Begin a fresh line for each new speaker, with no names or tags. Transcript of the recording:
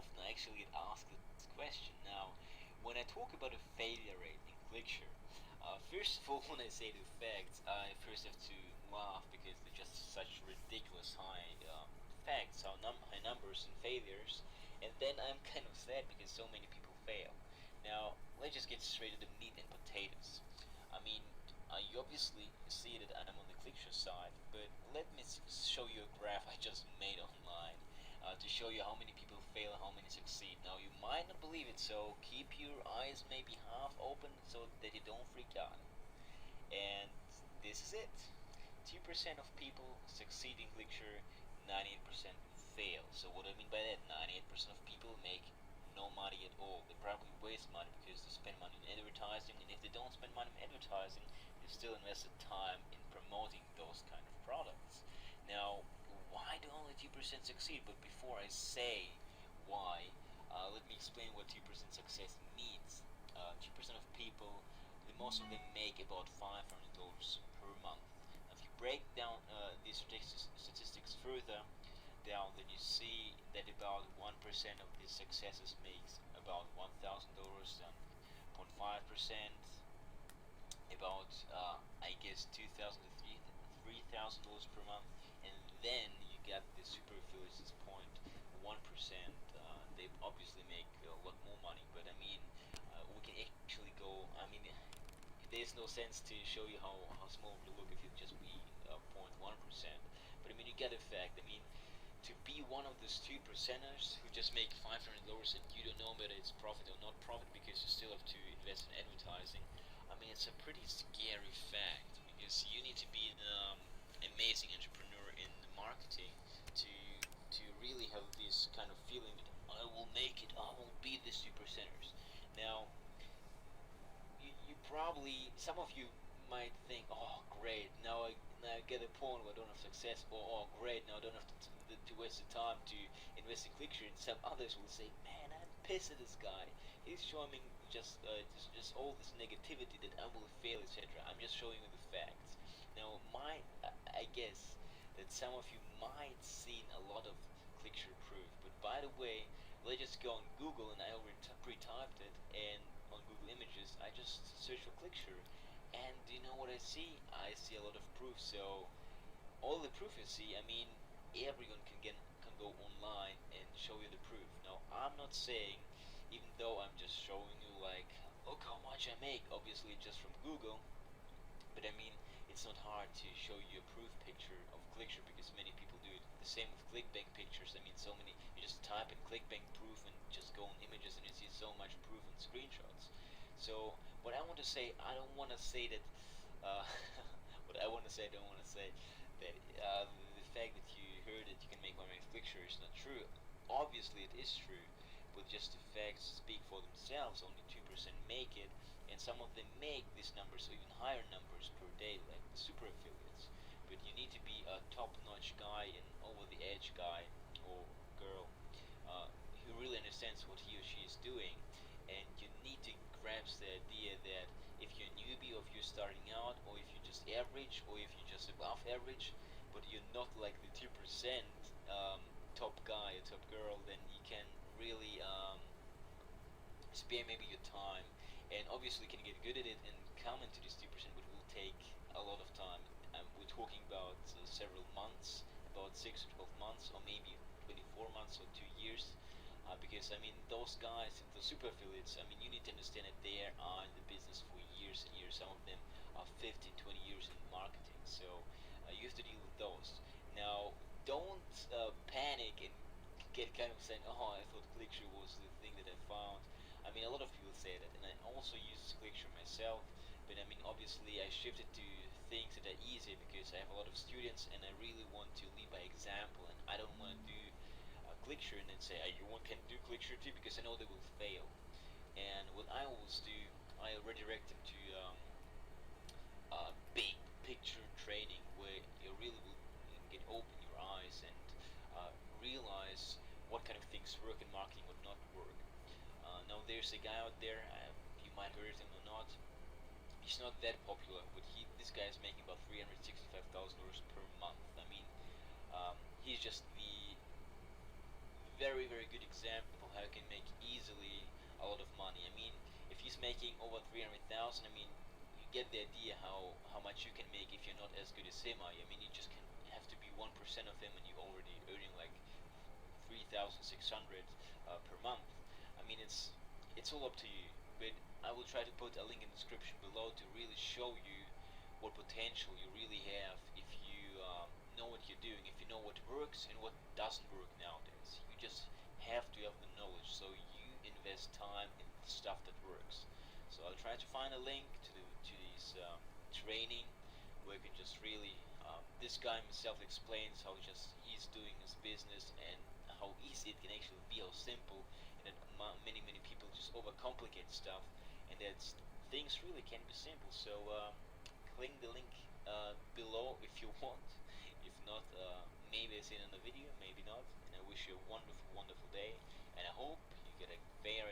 often I actually get asked this question. Now, when I talk about a failure rate in clickshare, first of all, when I say the facts, I first have to laugh because they're just such ridiculous facts, high numbers and failures, and then I'm kind of sad because so many people fail. Now, let's just get straight to the meat and potatoes. I mean, you obviously see that I'm on the clickshare side, but let me show you a graph I just made online to show you how many people fail and how many succeed. Now, you might not believe it, so keep your eyes maybe half open so that you don't freak out. And this is it. 2% of people succeed in clickshare, 98% fail. So what do I mean by that? 98% of people make no money at all. They probably waste money because they spend money on advertising, and if they don't spend money on advertising, they still invested time in promoting those kind of products. Now, why do only 2% succeed? But before I say why, let me explain what 2% success means. 2% of people, most of them make about $500 per month. Now, if you break down these statistics further down, then you see that about 1% of these successes makes about $1,000, and 0.5% about I guess $2,000 to $3,000 per month, and then you get the super affiliates 0.1%. They obviously make a lot more money, but I mean, we can actually go. I mean, there's no sense to show you how small it will look if you just be 0.1%. But I mean, you get the fact. I mean, to be one of those 2%ers who just make $500 and you don't know whether it's profit or not profit because you still have to invest in advertising. I mean, it's a pretty scary fact because you need to be an amazing entrepreneur in marketing to really have this kind of feeling that I will make it, I will be the 2%ers. Now, you probably, some of you might think, oh great, now I get a point where I don't have success, or oh great, now I don't have to waste the time to invest in clickshare. And some others will say, man, I'm pissed at this guy. He's showing me just all this negativity that I will fail, etc. I'm just showing you the facts. Now, I guess that some of you might seen a lot of clickshare proof, but by the way, let's just go on Google, and I already pre-typed it, and on Google Images I just search for clickshare, and do you know what I see? I see a lot of proof. So all the proof you see, I mean, everyone can go online and show you the proof. Now, I'm not saying, even though I'm just showing you like, look how much I make, obviously just from Google, but I mean, it's not hard to show you a proof picture of clickshare because many people do it. The same with clickbank pictures. I mean, so many, you just type in clickbank proof and just go on images and you see so much proof and screenshots. So what I want to say, I don't want to say that uh, what I want to say, I don't want to say that the fact that you heard that you can make money with clickshare is not true. Obviously it is true, but just the facts speak for themselves. Only 2% make it, and some of them make these numbers or even higher numbers per day, like the super affiliates. But you need to be a top-notch guy and over-the-edge guy or girl uh, who really understands what he or she is doing, and you need to grasp the idea that if you're a newbie, or if you're starting out, or if you're just average, or if you're just above average, but you're not like the 2% top guy or top girl, then you can really spare maybe your time, and obviously can get good at it and come into this 2%, but it will take a lot of time. We're talking about several months, about 6 or 12 months, or maybe 24 months or 2 years. Because I mean, those guys, the super affiliates, I mean, you need to understand that they are in the business for years and years. Some of them are 15, 20 years in marketing. So you have to deal with those. Now, don't panic and get kind of saying, oh, I thought clickshare was the thing that I found. I mean, a lot of people say that, and I also use clickshare myself. But I mean, obviously, I shifted to things that are easier because I have a lot of students, and I really want to lead by example, and I don't want to do clickshare and then say, hey, you want can do clickshare too, because I know they will fail. And what I always do, I redirect them to big picture training where you really will get open your eyes and realize what kind of things work in marketing, what not work. Now there's a guy out there, you might heard him or not. He's not that popular, but this guy is making about $365,000 per month. I mean, he's just very good example how you can make easily a lot of money. I mean, if he's making over 300,000, I mean, you get the idea how much you can make if you're not as good as him. I mean, you just can have to be 1% of him, and you're already earning like 3,600 per month. I mean, it's all up to you. But I will try to put a link in the description below to really show you what potential you really have if you know what you're doing, if you know what works and what doesn't work nowadays. You just have to have the knowledge, so you invest time in the stuff that works. So I'll try to find a link to this training where you can just really this guy himself explains how just he's doing his business and how easy it can actually be, how simple, and that many people just overcomplicate stuff, and that things really can be simple. So click the link below if you want. If not, maybe I see it in the video, maybe not. And I wish you a wonderful day, and I hope you get a very